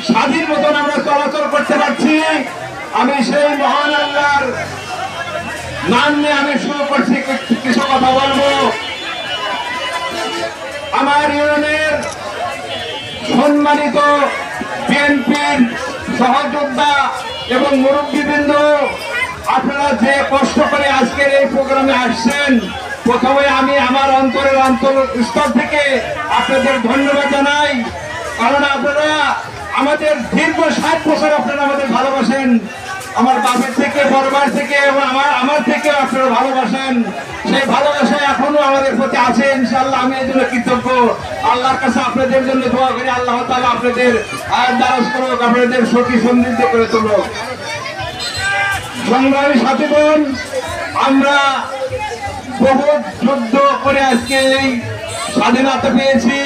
স্বাধীন মতন আমরা চলাচল করতে পারছি। আমি সেই মহান আল্লাহর নাম নিয়ে আমি শুরু করছি, কিছু কথা বলবো। আমার ইউনিয়নের সম্মানিত বিএনপির সহযোদ্ধা এবং মুরব্বীবৃন্দ, আপনারা যে কষ্ট করে আজকের এই প্রোগ্রামে আসছেন, প্রথমে আমি আমার অন্তরের স্তর থেকে আপনাদের ধন্যবাদ জানাই। কারণ আপনারা আমাদের দীর্ঘ 60 বছর আপনারা আমাদের ভালোবাসেন। আমার বাপের থেকে, বড়বার থেকে এবং আমার থেকে আপনারা ভালোবাসেন। সেই ভালোবাসা এখনো আমাদের প্রতি আছে ইনশাআল্লাহ। আমি এই জন্য কৃতজ্ঞ। আল্লাহর কাছে আপনাদের জন্য দোয়া করি, আল্লাহ তাআলা আপনাদের দারাজ করুক, আপনাদের সুখী সমৃদ্ধ করে তুলুক। সংগ্রামী সাথীগণ, আমরা বহুত যুদ্ধ করে আজকে এই স্বাধীনতা পেয়েছি।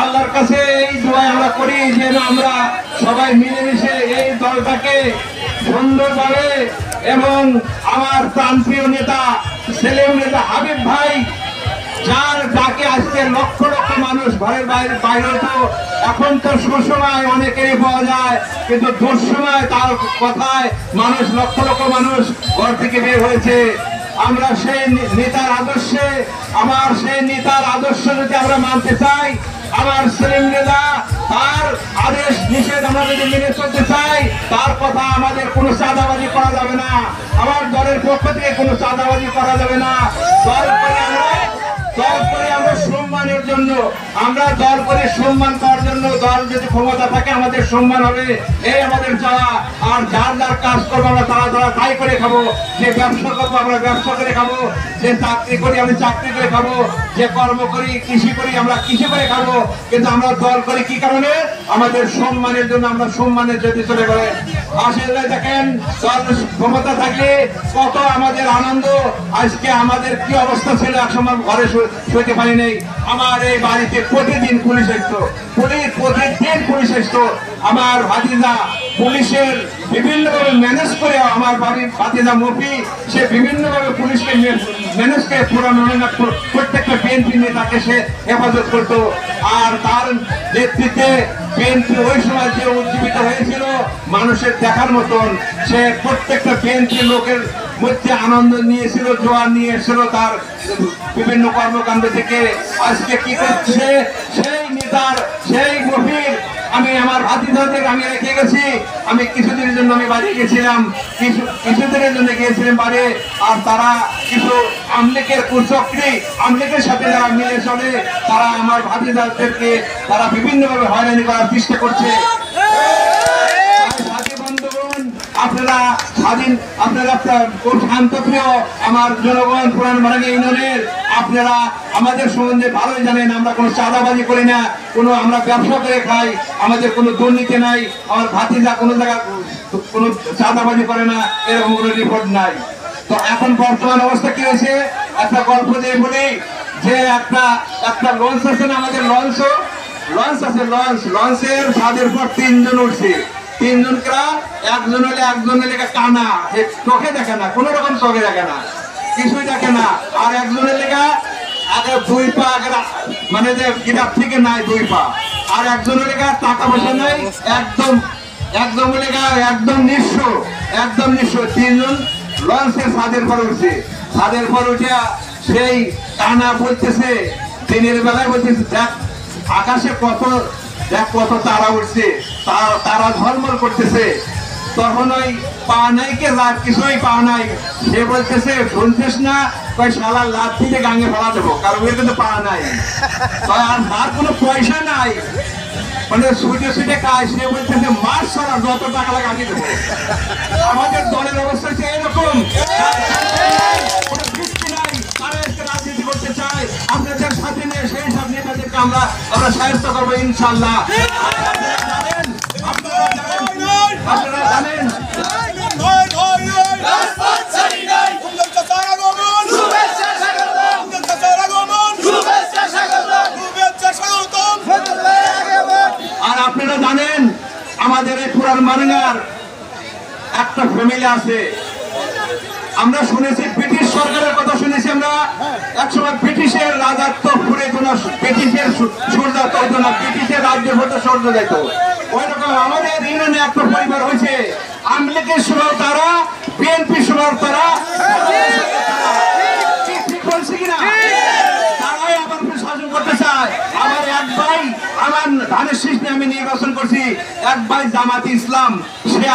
আল্লাহর কাছে এই দোয়া আমরা করি যেন আমরা সবাই মিলেমিশে এই দলটাকে সুন্দরভাবে, এবং আমার প্রাণপ্রিয় নেতা সেলিম নেতা হাবিব ভাই, যার ডাকে আজকে লক্ষ লক্ষ মানুষ ঘরের বাইরে তো এখন তো সুসময় অনেকেরই পাওয়া যায়, কিন্তু দুঃসময় তার কথায় মানুষ লক্ষ লক্ষ মানুষ ঘর থেকে বের হয়েছে। আমরা সেই নেতার আদর্শে, আমার সেই নেতার আদর্শ যদি আমরা মানতে চাই, আমার সেলিম নেতা তার আদেশ নিষেধ আমরা যদি মেনে চলতে চাই, তার কথা আমাদের কোনো চাঁদাবাজি করা যাবে না। আমার দলের পক্ষ থেকে কোনো চাঁদাবাজি করা যাবে না। দল করে আমরা সম্মানের জন্য, আমরা দল করে সম্মান করার জন্য, দল যদি ক্ষমতা থাকে আমাদের সম্মান হবে, এই আমাদের চাওয়া। আর যার যার কাজ করবো আমরা তারা তাই করে খাবো। যে ব্যবসা করবো আমরা ব্যবসা করে খাবো, যে চাকরি করি আমি চাকরি করে খাবো, যে কর্ম করি কৃষি করি আমরা কৃষি করে খাবো। কিন্তু আমরা দল করি কি কারণে? আমাদের সম্মানের জন্য। আমরা সম্মানের যদি চলে গেলে আসলে দেখেন দল ক্ষমতা থাকলে কত আমাদের আনন্দ। আজকে আমাদের কি অবস্থা ছিল, একসময় ঘরে শুইতে পারি নেই। আমার এই বাড়িতে প্রতিদিন পুলিশ আসতো, প্রতিদিন পুলিশ আসতো। আমার ভাতিজা পুলিশের বিভিন্নভাবে ম্যানেজ করে, আমার বাড়ির ভাতিজা মফি সে বিভিন্নভাবে পুলিশকে ম্যানেজ করে প্রত্যেকটা বিএনপি নেতাকে সে হেফাজত করতো। আর তার নেতৃত্বে বিএনপি ওই সময় যে উজ্জীবিত হয়েছিল মানুষের দেখার মতন, সে প্রত্যেকটা বিএনপি লোকের মধ্যে আনন্দ নিয়েছিল, জোয়ার নিয়ে এসেছিল তার বিভিন্ন কর্মকাণ্ড থেকে। আজকে কি করছে সেই নেতার, সেই গভীর, আমি আমার ভাতিজাদের আমি রেখে গেছি। আমি কিছুদিনের জন্য আমি বাড়ি গেছিলাম, কিছুদিনের জন্য গিয়েছিলাম বাড়ি। আর তারা কিছু আমলিকের কুচক্রী, আমলিকের সাথে যারা মিলে চলে, তারা আমার ভাতিজাদেরকে তারা বিভিন্নভাবে হয়রানি করার চেষ্টা করছে। আপনারা স্বাধীন, আপনারা খুব শান্তপ্রিয় আমার জনগণ পুরান মারাঙ্গা ইউনিয়নের, আপনারা আমাদের সম্বন্ধে ভালোই জানেন। আমরা কোনো চাঁদাবাজি করি না, কোনো আমরা ব্যবসা করে খাই, আমাদের কোনো দুর্নীতি নাই। আমার ভাতিজা কোনো জায়গায় কোনো চাঁদাবাজি করে না, এরকম কোনো রিপোর্ট নাই। তো এখন বর্তমান অবস্থা কি হয়েছে, একটা গল্প দিয়ে বলি যে একটা লঞ্চ আছে না, আমাদের লঞ্চ আছে, লঞ্চের ছাদের পর 3 জন উঠছে। 3 জন কারা? একজন হলে কানা, চোখে দেখে না, কোন রকম চোখে দেখে না, কিছুই দেখে না। আর একজনের লেখা আগে 2 পা, মানে যে গিটার থেকে নাই 2 পা। আর একজনের লেখা টাকা পয়সা নাই, একদম লেখা একদম নিঃস্ব। 3 জন লঞ্চের ছাদের পর উঠছে। ছাদের পর উঠে সেই কানা বলতেছে, দিনের বেলায় বলতেছে, দেখ আকাশে কত তারা উঠছে, তারা ঝলমল করতেছে। তখন ওই পা নাই কে লাভ, কিছুই পা নাই। সে বলতেছে, শুনছিস না, ওই শালা লাভ দিতে গাঙে ফেলা দেবো, কারণ ওর কিন্তু পা নাই, আর তার কোনো পয়সা নাই, মানে ছুটে খায়। সে বলতেছে, মাস ছাড়া যত টাকা লাগে আগে দেবো। আমাদের দলের অবস্থা হচ্ছে এরকম, রাজনীতি করতে চাই। আপনাদের সাথে নিয়ে সেই সব নেতাদেরকে আমরা সাহায্য করবো ইনশাল্লাহ। আপনারা জানেন আর আপনারা জানেন আমাদের এই পুরান মারাঙ্গার একটা ফ্যামিলি আছে। আমরা শুনেছি ব্রিটিশ সরকারের কথা শুনেছি, আমরা একসময় ব্রিটিশের রাজত্ব পুরে কোন ব্রিটিশের সূর্য হইতো না, ব্রিটিশের রাজ্যের হতো সূর্য যেত। ওই রকম আমাদের ইউনিয়নে একটা পরিবার হয়েছে, আওয়ামী লীগের সময় তারা, বিএনপি সময় তারা, ঠিক বলছি কিনা? তারাই আবার শাসন করতে চায়। আমার এক ভাই, আমার ধানের শীষ নিয়ে আমি নির্বাচন করছি, এক ভাই জামাতি ইসলাম, সে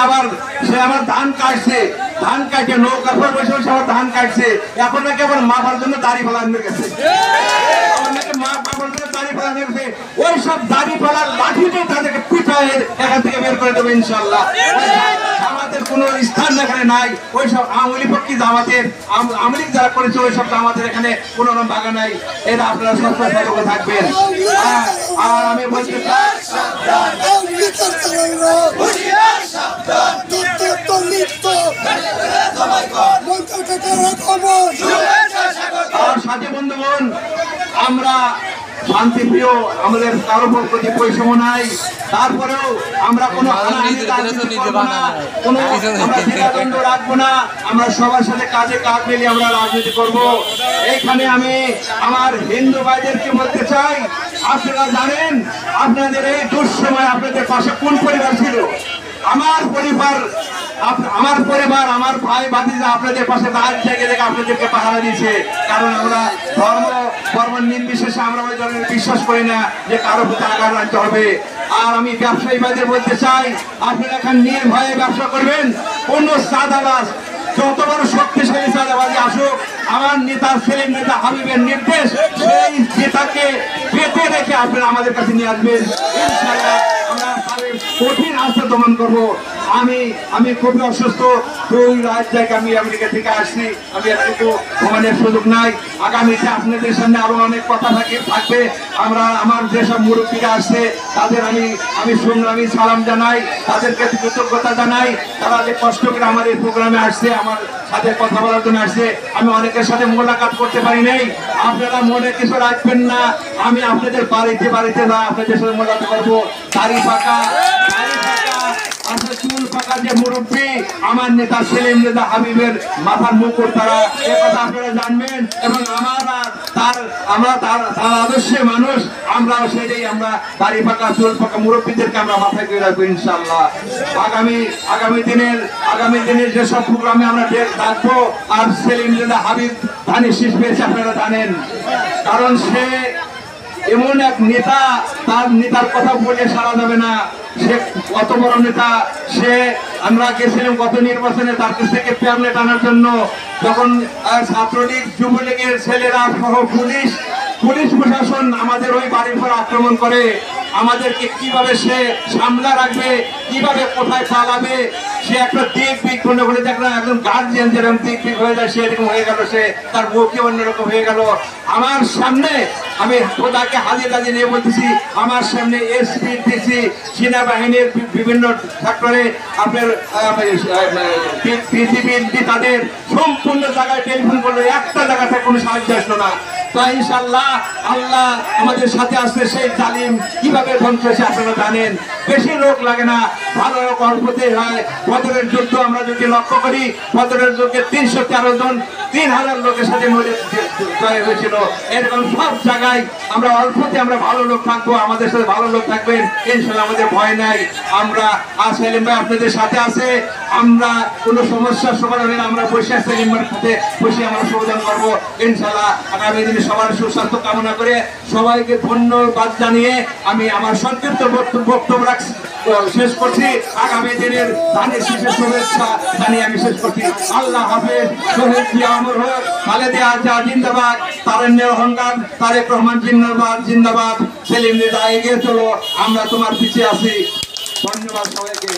আবার ধান কাটছে, ধান কাটে নৌকার পর বসে বসে আবার ধান কাটছে। এখন নাকি আবার মাথার জন্য দাড়ি পালা নিয়ে গেছে, ওই সব দাড়ি পালার লাঠিতে তাদেরকে পিঠায় এখান থেকে বের করে দেবে ইনশাল্লাহ। আমাদের কোন স্থান এখানে নাই, ওই সব আওয়ামী পক্ষী জামাতের আওয়ামী লীগ যারা করেছে ওই সব জামাতের এখানে কোনো ভাগা নাই। এরা আপনারা সবসময় সতর্ক থাকবেন। আর আমি বলতে চাই সাথী বন্ধুগণ, আমরা শান্তিপ্রিয়, আমাদের কারো প্রতি বৈষম্য নাই, তারপরেও আমরা কোনো দ্বিধাদ্বন্দ্ব রাখবো না। আমরা সবার সাথে কাজে কাজ মিলিয়ে আমরা রাজনীতি করব। এইখানে আমি আমার হিন্দু ভাইদেরকে বলতে চাই, আপনারা জানেন আপনাদের এই দুঃসময় আপনাদের পাশে কোন পরিবার ছিল? আমার পরিবার, আমার ভাই ভাতিজা আপনাদের পাশে রাত জেগে দেখে আপনাদেরকে পাহারা দিয়েছে। কারণ আমরা ধর্ম নির্বিশেষে আমরা ওই ধরনের বিশ্বাস করি না যে কারো প্রতি আঘাত রাখতে হবে। আর আমি ব্যবসায়ী ভাইদের বলতে চাই, আপনারা এখন নির্ভয়ে ব্যবসা করবেন। কোন চাঁদাবাজ, যত বড় শক্তিশালী চাঁদাবাজি আসুক, আমার নেতা সেলিম নেতা হাবিবের নির্দেশ, সেই নেতাকে বেঁধে রেখে আপনারা আমাদের কাছে নিয়ে আসবেন। ইনশাআল্লাহ আমরা কঠিন আস্থা দমন করবো। আমি খুবই অসুস্থ, 2 রাত থেকে আমি আমেরিকা থেকে আসছি, আমি একটু ভ্রমণের সুযোগ নাই। আগামীতে আপনাদের সামনে আরো অনেক কথা থাকবে। আমার যেসব মুরব্বীরা আসছে তাদের আমি সংগ্রামী সালাম জানাই, তাদেরকে কৃতজ্ঞতা জানাই। তারা যে কষ্ট করে আমার এই প্রোগ্রামে আসছে, আমার সাথে কথা বলার জন্য আসছে। আমি অনেকের সাথে মোলাকাত করতে পারি নাই, আপনারা মনে কিছু রাখবেন না। আমি আপনাদের বাড়িতে না আপনাদের সাথে মোলাকাত করবো। দাড়ি পাকা চুল পাকা যে মুরব্বী, আমার নেতা সেলিম নেতা হাবিবের মাথার মুকুট, তারা একথা আপনারা জানবেন। এবং আমরা তার আদর্শের মানুষ, আমরাও সেটাই, আমরা দাড়ি পাকা চুল পাকা মুরব্বীদেরকে আমরা মাথায় করে রাখবো ইনশাআল্লাহ। আগামী দিনের যেসব প্রোগ্রামে আমরা ডাকবো, আর সেলিম নেতা হাবিব ধানের শীষ পেয়েছে আপনারা জানেন। কারণ সে এমন এক নেতা, তার নেতার কথা বলে সারা যাবে না। সে কত বড় নেতা, আমরা গেছিলাম গত নির্বাচনে তার কাছ থেকে প্যামলেট আনার জন্য। যখন ছাত্রলীগ যুবলীগের ছেলেরা সহ পুলিশ প্রশাসন আমাদের ওই বাড়ির উপর আক্রমণ করে, আমাদেরকে কিভাবে সে সামলা রাখবে, কিভাবে কোথায় পালাবে, সে একটা দিক বিক মনে করে দেখলাম একদম গার্জিয়ান যেরকম দিক বিক হয়ে যায় সেরকম হয়ে গেল, সে তার মুখে অন্যরকম হয়ে গেল। আমার সামনে আমি খোদাকে হাজির কাজে নিয়ে বলতেছি, আমার সামনে এসপি ডিসি সেনাবাহিনীর বিভিন্ন সেক্টরে আপনার পিসিবি তাদের সম্পূর্ণ জায়গায় টেলিফোন করলো, একটা জায়গা থেকে কোনো সাহায্য আসলো না। তো ইনশাআল্লাহ আল্লাহ আমাদের সাথে আসছে। সেই জালিম কিভাবে ধ্বংস হয়েছে আপনারা জানেন। বেশি লোক লাগে না, ভালো লোক অল্পতে হয়। বদরের যুদ্ধ আমরা যদি লক্ষ্য করি, বদরের যুদ্ধে 313 জন 3000 লোকের সাথে জয় হয়েছিল। এরকম সব জায়গায় আমরা অল্পতে আমরা ভালো লোক থাকবো, আমাদের সাথে ভালো লোক থাকবেন ইনশাআল্লাহ, আমাদের ভয় নাই। আমরা সেলিম ভাই আপনাদের সাথে আছে, আমরা কোনো সমস্যার সমাধানে আমরা বসে সেলিম ভাইয়ের সাথে বসে আমরা সমাধান করবো ইনশাআল্লাহ। আগামী দিনে সবার সুস্বাস্থ্য কামনা করে সবাইকে ধন্যবাদ জানিয়ে আমি আমার সংক্ষিপ্ত বক্তব্য শেষ করছি। আগামী দিনের ধানের শীষের শুভেচ্ছা জানিয়ে আমি শেষ করছি। আল্লাহ হাফেজ। শহীদ জিয়া অমর হোক, খালেদা জিয়া জিন্দাবাদ, তারুণ্যের অহংকার তারেক রহমান জিন্দাবাদ। সেলিম নেতা এগিয়ে চলো, আমরা তোমার পিছিয়ে আছি। ধন্যবাদ সবাইকে।